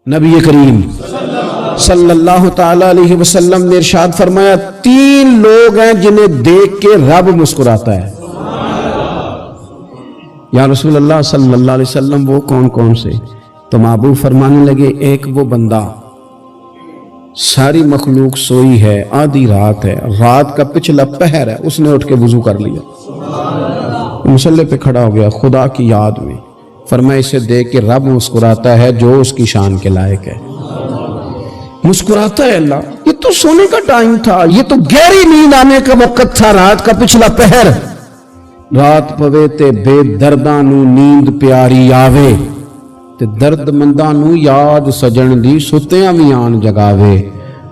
نبی کریم صلی اللہ تعالی علیہ وسلم نے ارشاد فرمایا 3 لوگ ہیں جنہیں دیکھ کے رب مسکراتا ہے۔ یا رسول اللہ صلی اللہ علیہ وسلم وہ کون کون سے؟ تو محبوب فرمانے لگے ایک وہ بندہ ساری مخلوق سوئی ہے، آدھی رات ہے، رات کا پچھلا پہر ہے، اس نے اٹھ کے وضو کر لیا، مصلی پہ کھڑا ہو گیا خدا کی یاد میں، فرمایا اسے دیکھ کے رب مسکراتا ہے جو اس کی شان کے لائق ہے۔ مسکراتا ہے اللہ، یہ تو سونے کا ٹائم تھا، یہ تو گہری نیند آنے کا وقت تھا، رات کا پچھلا پہر، رات پوے تے بے درداں نو نیند پیاری آوے تے درد منداں نو یاد سجن دی ستیاں وی آن جگاوے،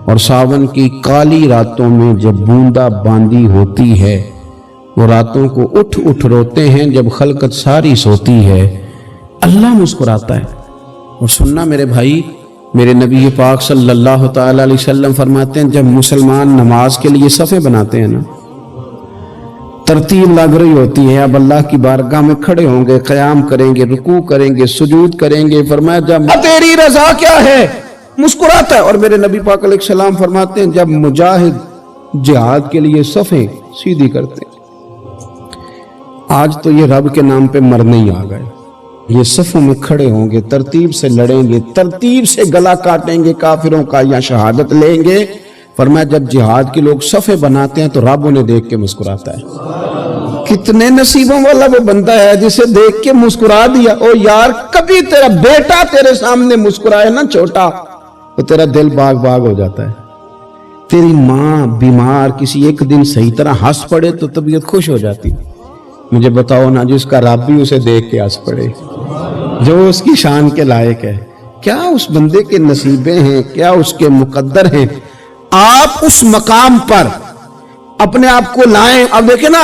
اور ساون کی کالی راتوں میں جب بوندا باندی ہوتی ہے وہ راتوں کو اٹھ اٹھ روتے ہیں جب خلقت ساری سوتی ہے، اللہ مسکراتا ہے۔ اور سننا میرے بھائی، میرے نبی پاک صلی اللہ تعالی علیہ وسلم فرماتے ہیں جب مسلمان نماز کے لیے صفیں بناتے ہیں نا، ترتیب لگ رہی ہوتی ہے، اب اللہ کی بارگاہ میں کھڑے ہوں گے، قیام کریں گے، رکوع کریں گے، سجود کریں گے، فرمایا جب تیری رضا کیا ہے مسکراتا ہے۔ اور میرے نبی پاک علیہ السلام فرماتے ہیں جب مجاہد جہاد کے لیے صفیں سیدھی کرتے ہیں، آج تو یہ رب کے نام پہ مرنے ہی آ گئے، یہ صفوں میں کھڑے ہوں گے، ترتیب سے لڑیں گے، ترتیب سے گلا کاٹیں گے کافروں کا یا شہادت لیں گے۔ فرمایا جب جہاد کے لوگ صفیں بناتے ہیں تو رب انہیں دیکھ کے مسکراتا ہے۔ کتنے نصیبوں والا وہ بندہ ہے جسے دیکھ کے مسکرا دیا۔ او یار کبھی تیرا بیٹا تیرے سامنے مسکرائے نا چھوٹا تو تیرا دل باغ باغ ہو جاتا ہے۔ تیری ماں بیمار کسی ایک دن صحیح طرح ہنس پڑے تو طبیعت خوش ہو جاتی۔ مجھے بتاؤ نا جس کا رب بھی اسے دیکھ کے ہنس پڑے، جو اس کی شان کے لائق ہے، کیا اس بندے کے نصیبیں ہیں، کیا اس کے مقدر ہیں۔ آپ اس مقام پر اپنے آپ کو لائیں۔ اب دیکھیں نا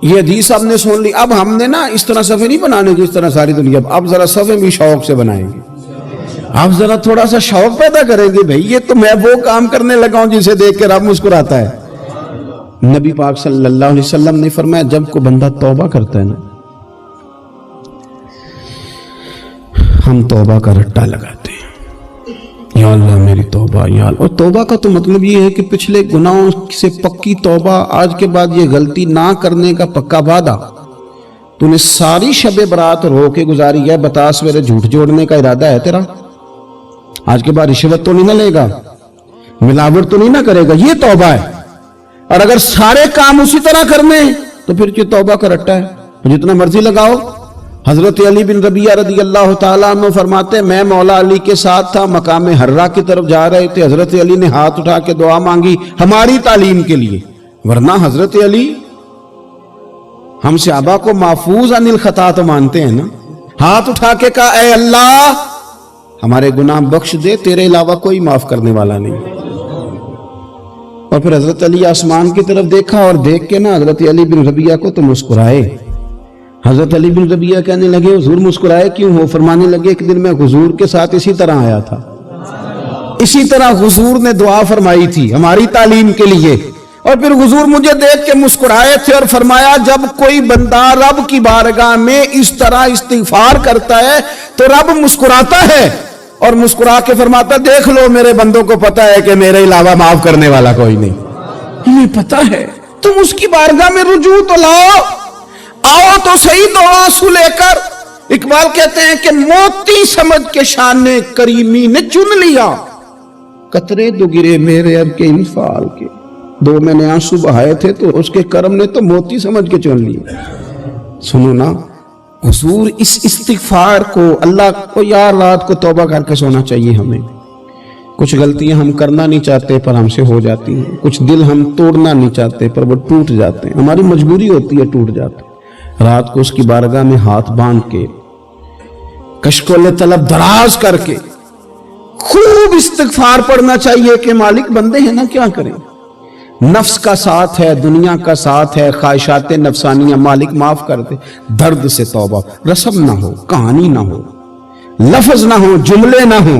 یہ حدیث آپ نے سن لی، اب ہم نے نا اس طرح صفحے نہیں بنانے جس طرح ساری دنیا، اب ذرا صفحے بھی شوق سے بنائیں گے، اب ذرا تھوڑا سا شوق پیدا کریں گے، بھئی یہ تو میں وہ کام کرنے لگا ہوں جسے دیکھ کے رب مسکراتا ہے۔ نبی پاک صلی اللہ علیہ وسلم نے فرمایا جب کوئی بندہ توبہ کرتا ہے نا، ہم توبہ کا رٹا لگاتے ہیں، یا اللہ میری توبہ یا اللہ۔ اور توبہ کا تو مطلب یہ ہے کہ پچھلے گناہوں سے پکی توبہ، آج کے بعد یہ غلطی نہ کرنے کا پکا وعدہ۔ تو نے ساری شب برات رو کے گزاری ہے، بتا سویرے جھوٹ جوڑنے کا ارادہ ہے تیرا، آج کے بعد رشوت تو نہیں نہ لے گا، ملاوٹ تو نہیں نہ کرے گا، یہ توبہ ہے۔ اور اگر سارے کام اسی طرح کرنے تو پھر یہ توبہ کا رٹا ہے، جتنا مرضی لگاؤ۔ حضرت علی بن ربیعہ رضی اللہ تعالیٰ عنہ فرماتے ہیں میں مولا علی کے ساتھ تھا، مقام حرہ کی طرف جا رہے تھے، حضرت علی نے ہاتھ اٹھا کے دعا مانگی ہماری تعلیم کے لیے، ورنہ حضرت علی ہم صحابہ کو محفوظ عن الخطا تو مانتے ہیں نا، ہاتھ اٹھا کے کہا اے اللہ ہمارے گناہ بخش دے، تیرے علاوہ کوئی معاف کرنے والا نہیں۔ اور پھر حضرت علی آسمان کی طرف دیکھا اور دیکھ کے نا حضرت علی بن ربیعہ کو تو مسکرائے۔ حضرت علی بن ربیعہ کہنے لگے حضور مسکرائے کیوں ہو؟ فرمانے لگے ایک دن میں حضور کے ساتھ اسی طرح آیا تھا، اسی طرح حضور نے دعا فرمائی تھی ہماری تعلیم کے لیے، اور پھر حضور مجھے دیکھ کے مسکرائے تھے اور فرمایا جب کوئی بندہ رب کی بارگاہ میں اس طرح استغفار کرتا ہے تو رب مسکراتا ہے، اور مسکرا کے فرماتا دیکھ لو میرے بندوں کو پتا ہے کہ میرے علاوہ معاف کرنے والا کوئی نہیں، یہ پتا ہے، تم اس کی بارگاہ میں رجوع تو لاؤ، آؤ تو صحیح دو آنسو لے کر۔ اقبال کہتے ہیں کہ موتی سمجھ کے شان کریمی نے چن لیا، قطرے دو گرے میرے اب کے انفعال کے، دو میں نے آنسو بہائے تھے تو اس کے کرم نے تو موتی سمجھ کے چن لیا۔ سنو نا حضور اس استغفار کو، اللہ کو یار رات کو توبہ کر کے سونا چاہیے ہمیں، کچھ غلطیاں ہم کرنا نہیں چاہتے پر ہم سے ہو جاتی ہیں، کچھ دل ہم توڑنا نہیں چاہتے پر وہ ٹوٹ جاتے ہیں، ہماری مجبوری ہوتی ہے ٹوٹ جاتے ہیں۔ رات کو اس کی بارگاہ میں ہاتھ باندھ کے کشکول طلب دراز کر کے خوب استغفار پڑھنا چاہیے کہ مالک بندے ہیں نا کیا کریں، نفس کا ساتھ ہے، دنیا کا ساتھ ہے، خواہشات نفسانیہ، مالک معاف کر دے۔ درد سے توبہ، رسم نہ ہو، کہانی نہ ہو، لفظ نہ ہو، جملے نہ ہو،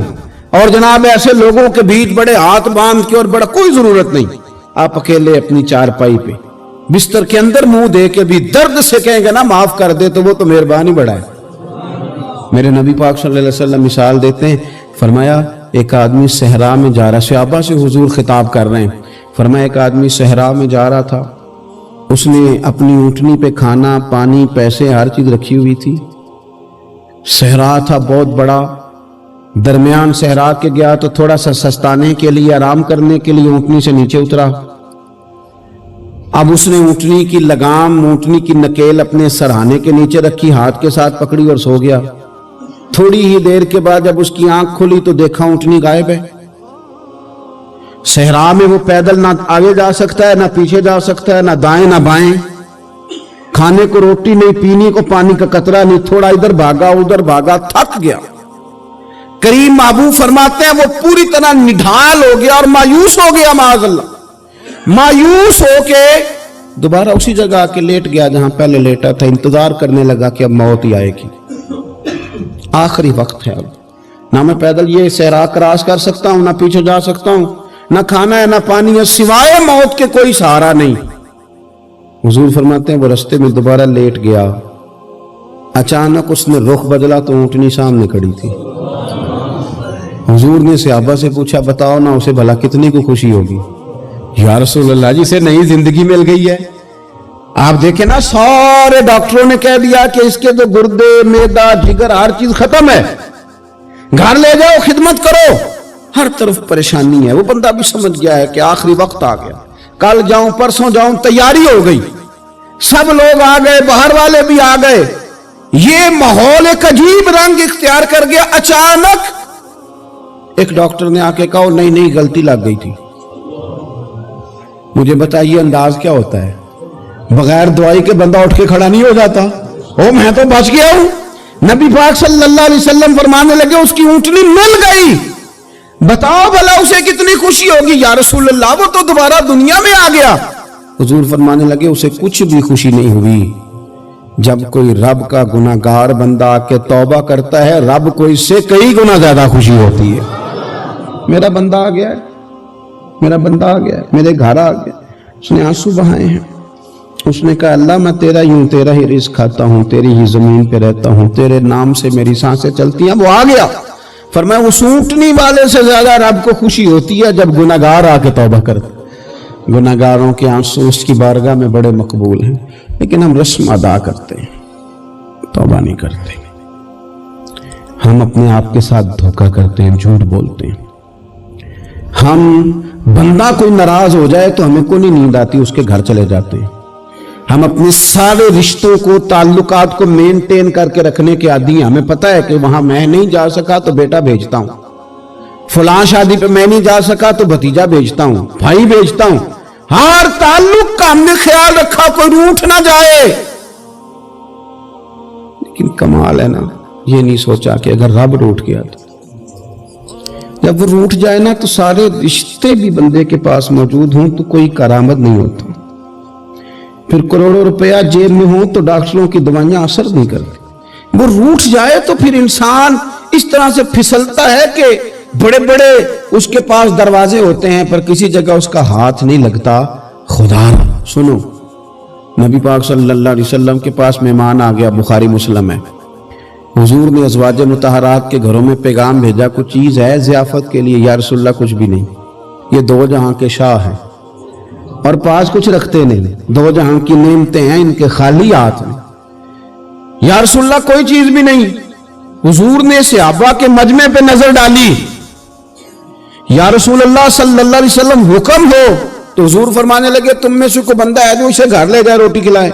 اور جناب ایسے لوگوں کے بیچ بڑے ہاتھ باندھ کے اور بڑا کوئی ضرورت نہیں، آپ اکیلے اپنی چارپائی پہ بستر کے اندر منہ دے کے بھی درد سے کہیں گے نا معاف کر دے تو وہ تو مہربانی بڑا ہے۔ میرے نبی پاک صلی اللہ علیہ وسلم مثال دیتے ہیں، فرمایا ایک آدمی صحرا میں جا رہا، صحابہ سے حضور خطاب کر رہے ہیں، فرمایا ایک آدمی صحرا میں جا رہا تھا، اس نے اپنی اونٹنی پہ کھانا پانی پیسے ہر چیز رکھی ہوئی تھی، صحرا تھا بہت بڑا، درمیان صحرا کے گیا تو تھوڑا سا سستانے کے لیے آرام کرنے کے لیے اونٹنی سے نیچے اترا، اب اس نے اونٹنی کی لگام اونٹنی کی نکیل اپنے سرہانے کے نیچے رکھی، ہاتھ کے ساتھ پکڑی اور سو گیا۔ تھوڑی ہی دیر کے بعد جب اس کی آنکھ کھلی تو دیکھا اونٹنی غائب ہے۔ صحرا میں وہ پیدل نہ آگے جا سکتا ہے نہ پیچھے جا سکتا ہے، نہ دائیں نہ بائیں، کھانے کو روٹی نہیں، پینے کو پانی کا قطرہ نہیں، تھوڑا ادھر بھاگا ادھر بھاگا، تھک گیا۔ کریم محبوب فرماتے ہیں وہ پوری طرح نڈھال ہو گیا اور مایوس ہو گیا، معاذ اللہ، مایوس ہو کے دوبارہ اسی جگہ آ کے لیٹ گیا جہاں پہلے لیٹا تھا، انتظار کرنے لگا کہ اب موت ہی آئے گی، آخری وقت ہے، اب نہ میں پیدل یہ صحرا کراس کر سکتا ہوں، نہ پیچھے جا سکتا ہوں، نہ کھانا ہے نہ پانی ہے، سوائے موت کے کوئی سہارا نہیں۔ حضور فرماتے ہیں وہ رستے میں دوبارہ لیٹ گیا، اچانک اس نے رخ بدلا تو اونٹنی سامنے کھڑی تھی۔ حضور نے صحابہ سے پوچھا بتاؤ نا اسے بھلا کتنی کو خوشی ہوگی؟ یا رسول اللہ جی سے نئی زندگی مل گئی ہے۔ آپ دیکھیں نا سارے ڈاکٹروں نے کہہ دیا کہ اس کے تو گردے معدہ جگر ہر چیز ختم ہے، گھر لے جاؤ خدمت کرو، ہر طرف پریشانی ہے۔ وہ بندہ بھی سمجھ گیا ہے کہ آخری وقت آ گیا، کل جاؤں پرسوں جاؤں، تیاری ہو گئی، سب لوگ آ گئے، باہر والے بھی آ گئے، یہ ماحول ایک عجیب رنگ اختیار کر گیا۔ اچانک ایک ڈاکٹر نے آ کے کہا نہیں نہیں غلطی لگ گئی تھی۔ مجھے بتائیے انداز کیا ہوتا ہے؟ بغیر دوائی کے بندہ اٹھ کے کھڑا نہیں ہو جاتا، او میں تو بچ گیا ہوں۔ نبی پاک صلی اللہ علیہ وسلم فرمانے لگے اس کی اونٹنی مل گئی، بتاؤ بھلا اسے کتنی خوشی ہوگی؟ یا رسول اللہ وہ تو دوبارہ دنیا میں آ گیا۔ حضور فرمانے لگے اسے کچھ بھی خوشی نہیں ہوئی۔ جب کوئی رب کا گناہگار بندہ آ کے توبہ کرتا ہے، رب کو اس سے کئی گنا زیادہ خوشی ہوتی ہے۔ میرا بندہ آ گیا ہے، میرا بندہ آ گیا ہے، میرے گھر آ گیا۔ اس نے آنسو بہائے ہیں، اس نے کہا اللہ میں تیرا ہی ہوں، تیرا ہی رزق کھاتا ہوں، تیری ہی زمین پہ رہتا ہوں، تیرے نام سے میری سانسیں چلتی ہیں۔ وہ آ گیا۔ فرمایا اس اونٹنی والے سے زیادہ رب کو خوشی ہوتی ہے جب گناہگار آ کے توبہ کرتے۔ گناہگاروں کے آنسو اس کی بارگاہ میں بڑے مقبول ہیں، لیکن ہم رسم ادا کرتے ہیں، توبہ نہیں کرتے۔ ہم اپنے آپ کے ساتھ دھوکہ کرتے ہیں، جھوٹ بولتے ہیں۔ ہم بندہ کوئی ناراض ہو جائے تو ہمیں کوئی نیند آتی، اس کے گھر چلے جاتے ہیں۔ ہم اپنے سارے رشتوں کو تعلقات کو مینٹین کر کے رکھنے کے عادی ہیں۔ ہمیں پتہ ہے کہ وہاں میں نہیں جا سکا تو بیٹا بھیجتا ہوں، فلاں شادی پہ میں نہیں جا سکا تو بھتیجا بھیجتا ہوں، بھائی بھیجتا ہوں، ہر تعلق کا ہم نے خیال رکھا کوئی روٹھ نہ جائے۔ لیکن کمال ہے نا، یہ نہیں سوچا کہ اگر رب روٹھ گیا تو جب وہ روٹھ جائے نا تو سارے رشتے بھی بندے کے پاس موجود ہوں تو کوئی کرامت نہیں ہوتا، پھر کروڑوں روپیہ جیب میں ہوں تو ڈاکٹروں کی دوائیاں اثر نہیں کرتی۔ وہ روٹھ جائے تو پھر انسان اس طرح سے پھسلتا ہے کہ بڑے بڑے اس کے پاس دروازے ہوتے ہیں پر کسی جگہ اس کا ہاتھ نہیں لگتا۔ خدا سنو، نبی پاک صلی اللہ علیہ وسلم کے پاس مہمان آ گیا، بخاری مسلم ہے، حضور نے ازواج مطہرات کے گھروں میں پیغام بھیجا کوئی چیز ہے ضیافت کے لیے؟ یا رسول اللہ کچھ بھی نہیں، یہ دو جہاں کے شاہ ہیں اور پاس کچھ رکھتے نہیں، دو جہاں کی نعمتیں ہیں ان کے خالی ہاتھ میں۔ یا رسول اللہ کوئی چیز بھی نہیں۔ حضور نے صحابہ کے مجمع پہ نظر ڈالی، یا رسول اللہ صلی اللہ علیہ وسلم حکم ہو، تو حضور فرمانے لگے تم میں سے کوئی بندہ ہے جو اسے گھر لے جائے روٹی کھلائے۔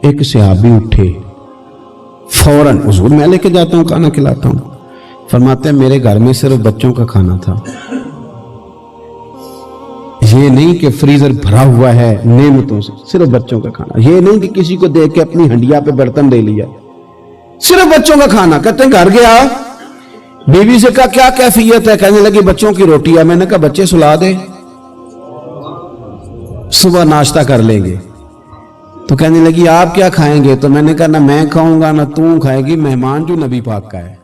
ایک صحابی اٹھے، فوراً حضور میں لے کے جاتا ہوں کھانا کھلاتا ہوں۔ فرماتے ہیں میرے گھر میں صرف بچوں کا کھانا تھا، یہ نہیں کہ فریزر بھرا ہوا ہے نعمتوں سے، صرف بچوں کا کھانا، یہ نہیں کہ کسی کو دیکھ کے اپنی ہنڈیا پہ برتن لے لیا، صرف بچوں کا کھانا۔ کہتے ہیں گھر گیا، بیوی سے کہا کیا کیفیت ہے؟ کہنے لگی بچوں کی روٹی ہے۔ میں نے کہا بچے سلا دے، صبح ناشتہ کر لیں گے۔ تو کہنے لگی آپ کیا کھائیں گے؟ تو میں نے کہا نہ میں کھاؤں گا نہ تم کھائے گی، مہمان جو نبی پاک کا ہے۔